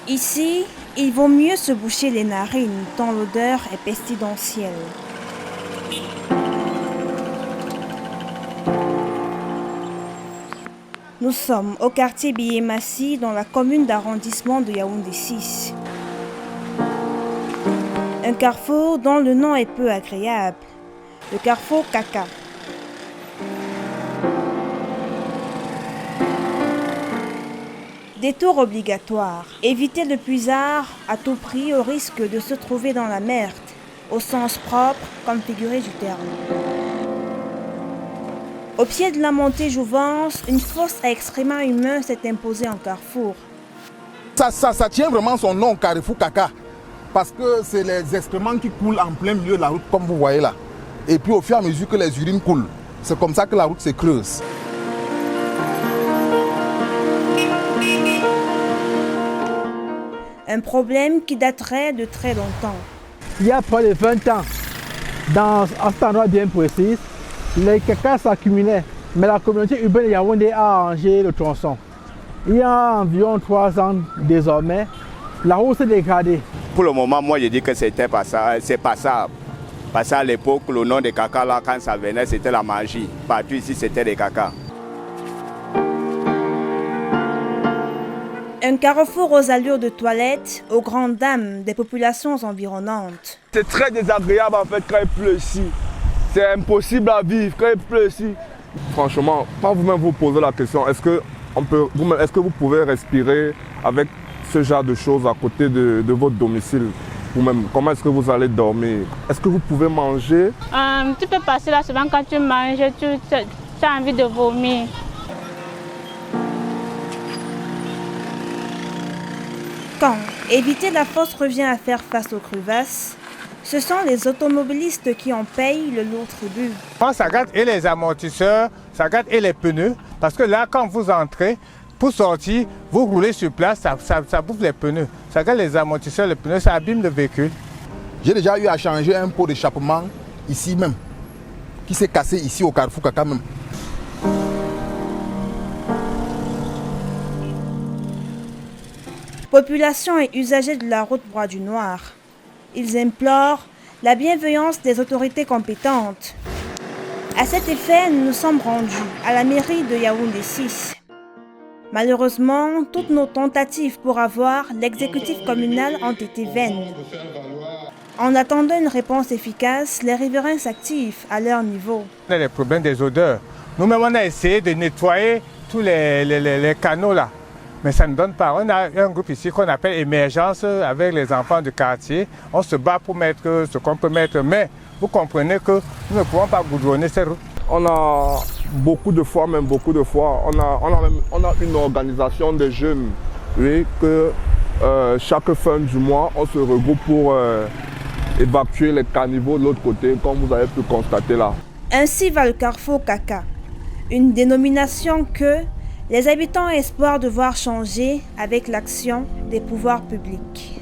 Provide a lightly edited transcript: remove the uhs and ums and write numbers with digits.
Ici, il vaut mieux se boucher les narines tant l'odeur est pestilentielle. Nous sommes au quartier Biyémassi dans la commune d'arrondissement de Yaoundé 6. Un carrefour dont le nom est peu agréable, le carrefour Kaka. Détour obligatoire. Éviter le puisard à tout prix au risque de se trouver dans la merde, au sens propre comme figuré du terme. Au pied de la montée Jouvence, une fosse à excréments humains s'est imposée en carrefour. Ça tient vraiment son nom, Carrefour Kaka, parce que c'est les excréments qui coulent en plein milieu de la route, comme vous voyez là. Et puis au fur et à mesure que les urines coulent, c'est comme ça que la route se creuse. Un problème qui daterait de très longtemps. Il y a près de 20 ans, dans cet endroit bien précis, les caca s'accumulaient, mais la communauté urbaine de Yaoundé a arrangé le tronçon. Il y a environ 3 ans désormais, la route s'est dégradée. Pour le moment, moi je dis que c'est passable. Parce qu'à l'époque, le nom de caca, là, quand ça venait, c'était la magie. Partout ici, c'était des caca. Un carrefour aux allures de toilettes, aux grandes dames des populations environnantes. C'est très désagréable en fait quand il pleut ici. C'est impossible à vivre quand il pleut ici. Franchement, quand vous-même vous posez la question, est-ce que vous pouvez respirer avec ce genre de choses à côté de votre domicile vous-même? Comment est-ce que vous allez dormir? Est-ce que vous pouvez manger? Tu peux passer là souvent quand tu manges, tu as envie de vomir. Quand éviter la fosse revient à faire face aux crevasses, ce sont les automobilistes qui en payent le lourd tribut. Ça gâte et les amortisseurs, ça gâte et les pneus, parce que là, quand vous entrez, pour sortir, vous roulez sur place, ça bouffe les pneus. Ça gâte les amortisseurs, les pneus, ça abîme le véhicule. J'ai déjà eu à changer un pot d'échappement ici même, qui s'est cassé ici au Carrefour Kaka même. Population et usagers de la route Bois du Noir. Ils implorent la bienveillance des autorités compétentes. À cet effet, nous nous sommes rendus à la mairie de Yaoundé 6. Malheureusement, toutes nos tentatives pour avoir l'exécutif communal ont été vaines. En attendant une réponse efficace, les riverains s'activent à leur niveau. On a les problèmes des odeurs. Nous-mêmes, on a essayé de nettoyer tous les canaux là. Mais ça ne donne pas. On a un groupe ici qu'on appelle Émergence avec les enfants du quartier. On se bat pour mettre ce qu'on peut mettre. Mais vous comprenez que nous ne pouvons pas goudronner ces routes. On a beaucoup de fois, on a une organisation des jeunes. Oui, que chaque fin du mois, on se regroupe pour évacuer les caniveaux de l'autre côté, comme vous avez pu constater là. Ainsi va le carrefour Kaka. Une dénomination que les habitants ont espoir de voir changer avec l'action des pouvoirs publics.